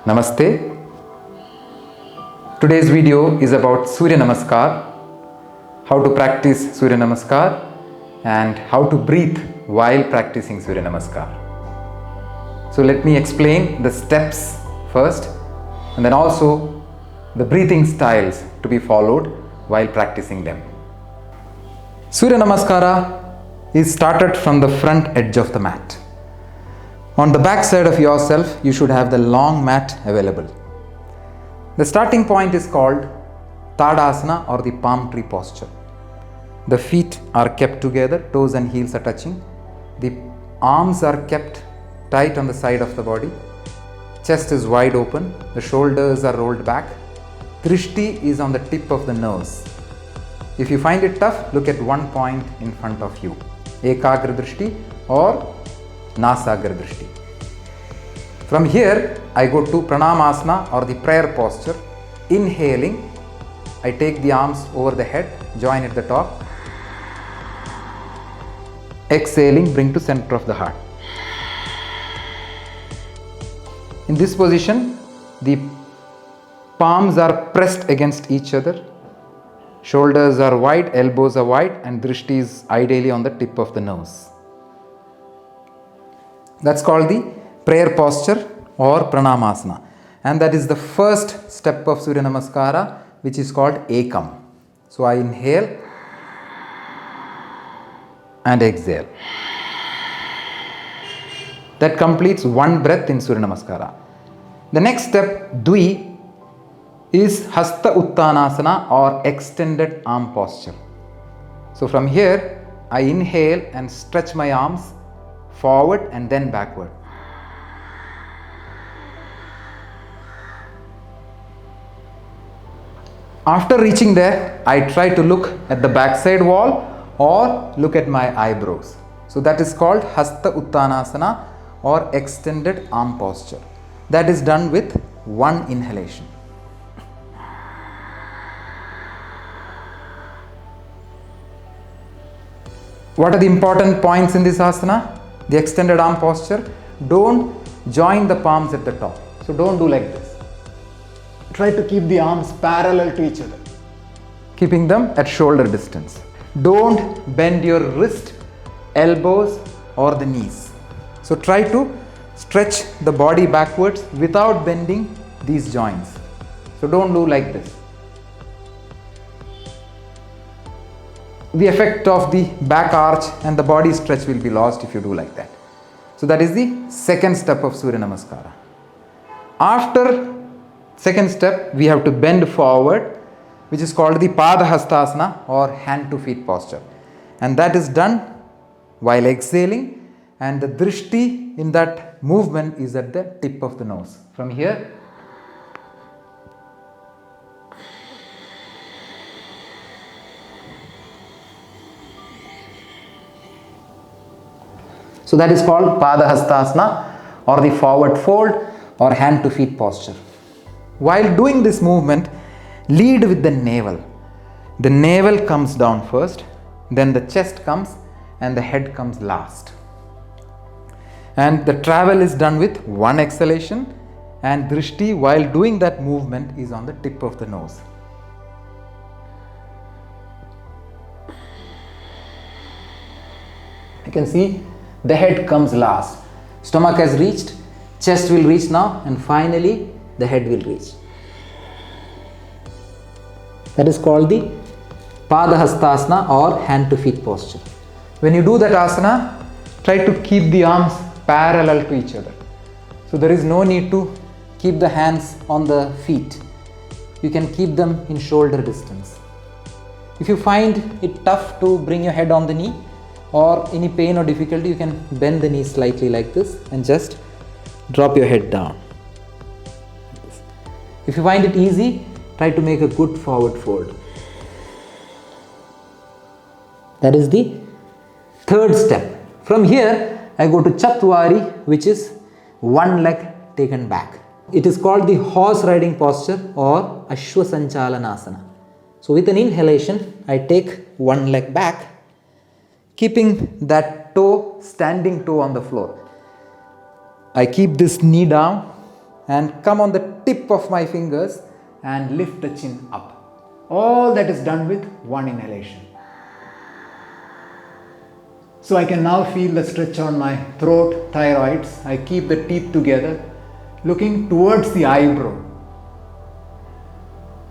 Namaste. Today's video is about Surya Namaskar, how to practice Surya Namaskar and how to breathe while practicing Surya Namaskar. So let me explain the steps first and then also the breathing styles to be followed while practicing them. Surya Namaskara is started from the front edge of the mat. On the back side of yourself, you should have the long mat available. The starting point is called Tadasana or the palm tree posture. The feet are kept together, toes and heels are touching. The arms are kept tight on the side of the body. Chest is wide open. The shoulders are rolled back. Drishti is on the tip of the nose. If you find it tough, look at one point in front of you. Ekagra Drishti or Nasagra Drishti. From here, I go to Pranamasana or the prayer posture. Inhaling, I take the arms over the head, join at the top. Exhaling, bring to center of the heart. In this position, the palms are pressed against each other. Shoulders are wide, elbows are wide, and Drishti is ideally on the tip of the nose. That's called the prayer posture or Pranamasana. And that is the first step of Surya Namaskara, which is called Ekam. So I inhale and exhale. That completes one breath in Surya Namaskara. The next step, Dvi, is Hasta Uttanasana or extended arm posture. So from here, I inhale and stretch my arms forward and then backward. After reaching there, I try to look at the backside wall or look at my eyebrows. So that is called Hasta Uttanasana or extended arm posture. That is done with one inhalation. What are the important points in this asana? The extended arm posture. Don't join the palms at the top. So don't do like this. Try to keep the arms parallel to each other, keeping them at shoulder distance. Don't bend your wrist, elbows or the knees. So try to stretch the body backwards without bending these joints. So don't do like this. The effect of the back arch and the body stretch will be lost if you do like that. So that is the second step of Surya Namaskara. After second step, we have to bend forward, which is called the Padahastasana or hand to feet posture. And that is done while exhaling, and the Drishti in that movement is at the tip of the nose. From here, so that is called Padahastasana or the forward fold or hand to feet posture. While doing this movement, lead with the navel. The navel comes down first, then the chest comes and the head comes last. And the travel is done with one exhalation, and Drishti while doing that movement is on the tip of the nose. You can see the head comes last. Stomach has reached, chest will reach now, and finally the head will reach. That is called the Padahastasana or hand to feet posture. When you do that asana, try to keep the arms parallel to each other. So there is no need to keep the hands on the feet. You can keep them in shoulder distance. If you find it tough to bring your head on the knee or any pain or difficulty, you can bend the knee slightly like this and just drop your head down. If you find it easy, try to make a good forward fold. That is the third step. From here, I go to Chatwari, which is one leg taken back. It is called the horse riding posture or Ashwasanchalanasana. So with an inhalation, I take one leg back, keeping that standing toe on the floor. I keep this knee down and come on the tip of my fingers and lift the chin up. All that is done with one inhalation. So I can now feel the stretch on my throat, thyroids. I keep the teeth together, looking towards the eyebrow.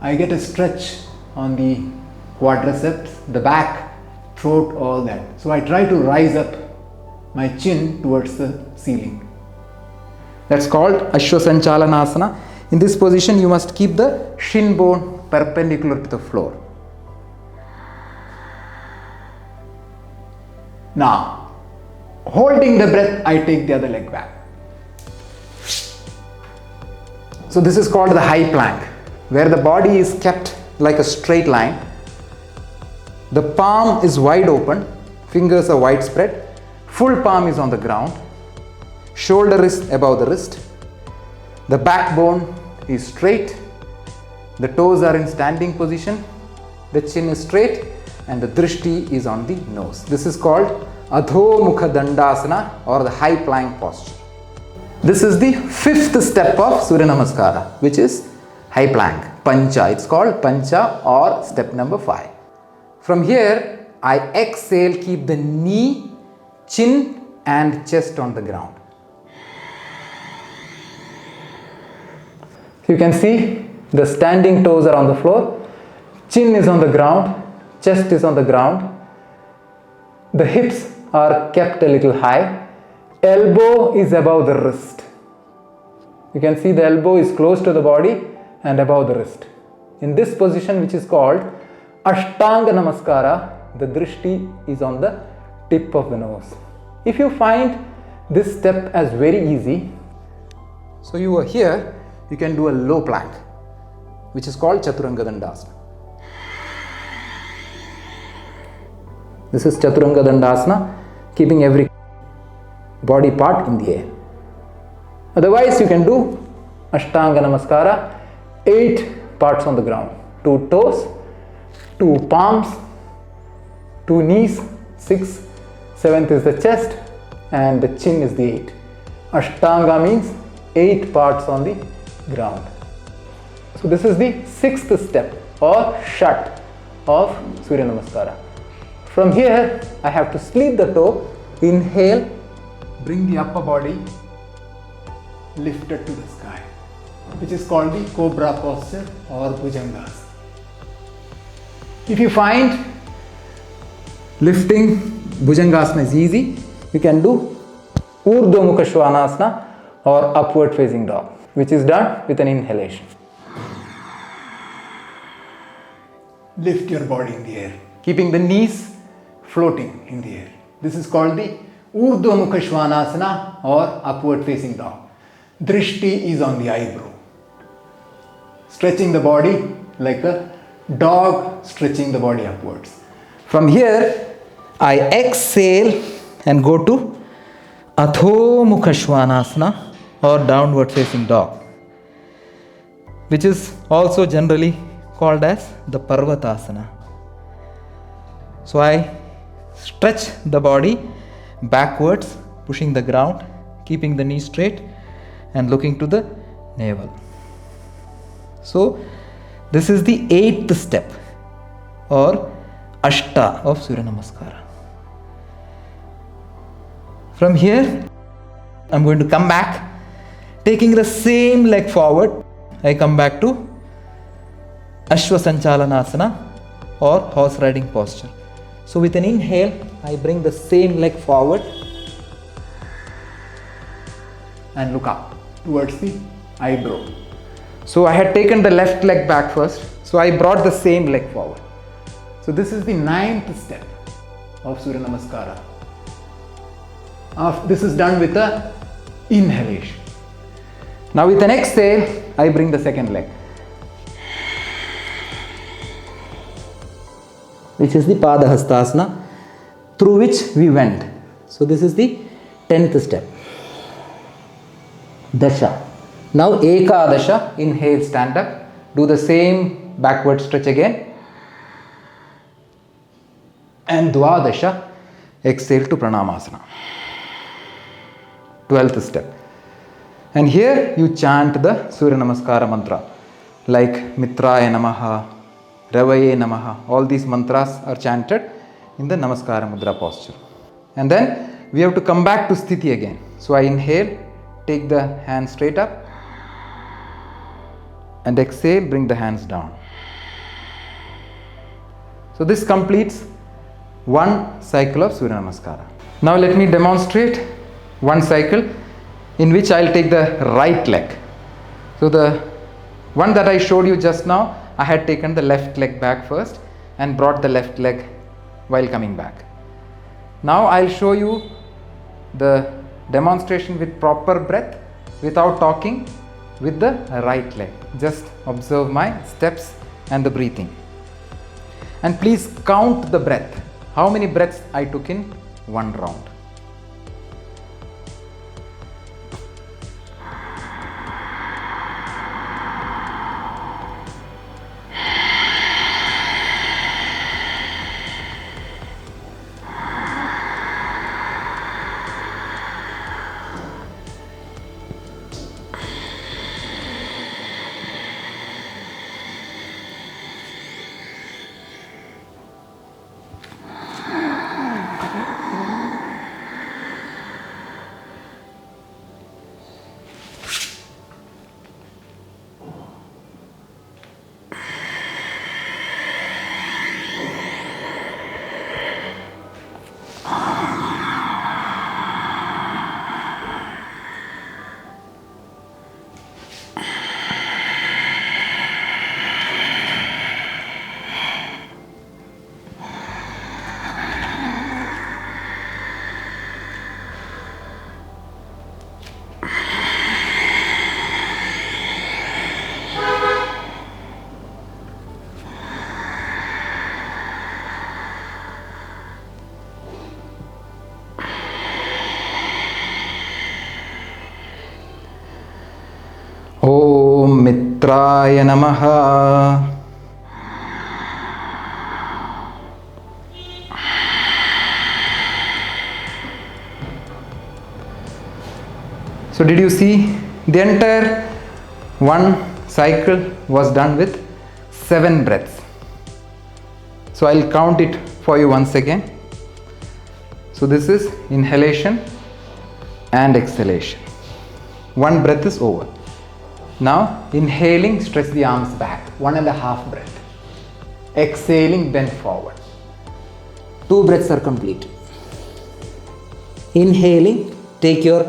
I get a stretch on the quadriceps, the back, throat, all that. So I try to rise up my chin towards the ceiling. That's called Ashwasanchalanasana. In this position, you must keep the shin bone perpendicular to the floor. Now, holding the breath, I take the other leg back. So this is called the high plank, where the body is kept like a straight line. The palm is wide open, fingers are widespread, full palm is on the ground, shoulder is above the wrist, the backbone is straight, the toes are in standing position, the chin is straight, and the drishti is on the nose. This is called Adho Mukha Dandasana, or the high plank posture. This is the fifth step of Surya Namaskara, which is high plank, Pancha. It's called Pancha, or step number 5. From here, I exhale, keep the knee, chin and chest on the ground. You can see the standing toes are on the floor, chin is on the ground, chest is on the ground, the hips are kept a little high, elbow is above the wrist. You can see the elbow is close to the body and above the wrist. In this position, which is called Ashtanga Namaskara, the drishti is on the tip of the nose. If you find this step as very easy, so you are here, you can do a low plank, which is called Chaturanga Dandasana. This is Chaturanga Dandasana, keeping every body part in the air. Otherwise, you can do Ashtanga Namaskara, 8 parts on the ground, 2 toes, 2 palms, 2 knees, 6, 7th is the chest, and the chin is the 8. Ashtanga means 8 parts on the ground. So this is the 6th step, or Shat, of Surya Namaskara. From here, I have to split the toe, inhale, bring the upper body lifted to the sky, which is called the Cobra posture or Bhujangasana. If you find lifting Bhujangasana is easy, you can do Urdhva Mukha Svanasana or upward facing dog, which is done with an inhalation. Lift your body in the air, keeping the knees floating in the air. This is called the Urdhva Mukha Svanasana or upward facing dog. Drishti is on the eyebrow. Stretching the body like a dog stretching the body upwards. From here, I exhale and go to Adho Mukha Svanasana or downward facing dog, which is also generally called as the Parvatasana. So I stretch the body backwards, pushing the ground, keeping the knee straight and looking to the navel. So this is the 8th step or Ashta of Surya Namaskara. From here, I'm going to come back, taking the same leg forward. I come back to Ashwasanchalanasana or horse riding posture. So with an inhale, I bring the same leg forward and look up towards the eyebrow. So I had taken the left leg back first, so I brought the same leg forward. So this is the 9th step of Surya Namaskara. This is done with the inhalation. Now with an exhale, I bring the second leg, which is the Padahastasana, through which we went. So this is the 10th step. Dasha. Now Ekadasha, inhale, stand up, do the same backward stretch again. And And here you chant the Surya Namaskara mantra like Mitraya Namaha, Ravaye Namaha. All these mantras are chanted in the Namaskara Mudra posture. And then we have to come back to Sthiti again. So I inhale, take the hands straight up, and exhale, bring the hands down. So this completes one cycle of Surya Namaskara. Now let me demonstrate one cycle in which I'll take the right leg. So the one that I showed you just now, I had taken the left leg back first and brought the left leg while coming back. Now I'll show you the demonstration with proper breath without talking with the right leg. Just observe my steps and the breathing. And please count the breath. How many breaths I took in one round. Om Mitraya Namaha. So did you see the entire one cycle was done with 7 breaths. So I'll count it for you once again. So this is inhalation and exhalation. One breath is over. Now inhaling, stretch the arms back, 1.5 breath. Exhaling, bend forward. 2 breaths are complete. Inhaling, take your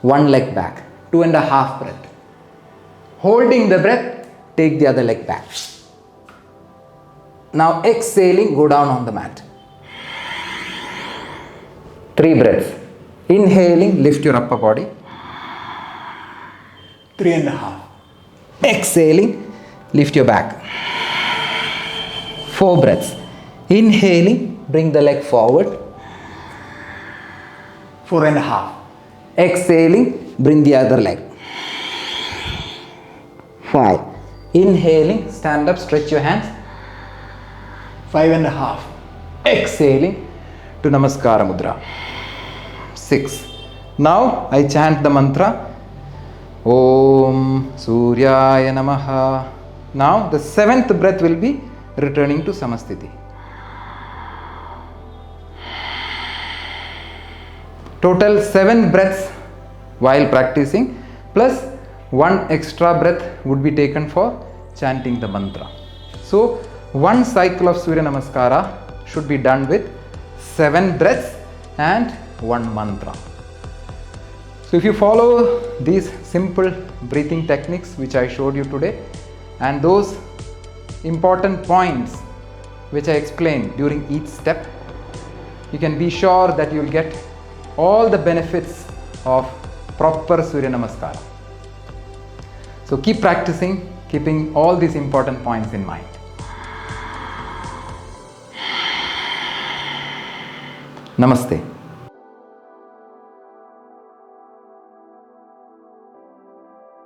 one leg back, 2.5 breath. Holding the breath, take the other leg back. Now exhaling, go down on the mat. 3 breaths. Inhaling, lift your upper body. 3.5. Exhaling, lift your back. 4 breaths. Inhaling, bring the leg forward. 4.5. Exhaling, bring the other leg. 5. Inhaling, stand up, stretch your hands. 5.5. Exhaling to Namaskara Mudra. 6. Now I chant the mantra Om Suryaya Namaha. Now the 7th breath will be returning to Samasthiti. Total 7 breaths while practicing, plus 1 extra breath would be taken for chanting the mantra. So one cycle of Surya Namaskara should be done with 7 breaths and 1 mantra. So if you follow these simple breathing techniques which I showed you today, and those important points which I explained during each step, you can be sure that you will get all the benefits of proper Surya Namaskara. So keep practicing, keeping all these important points in mind. Namaste.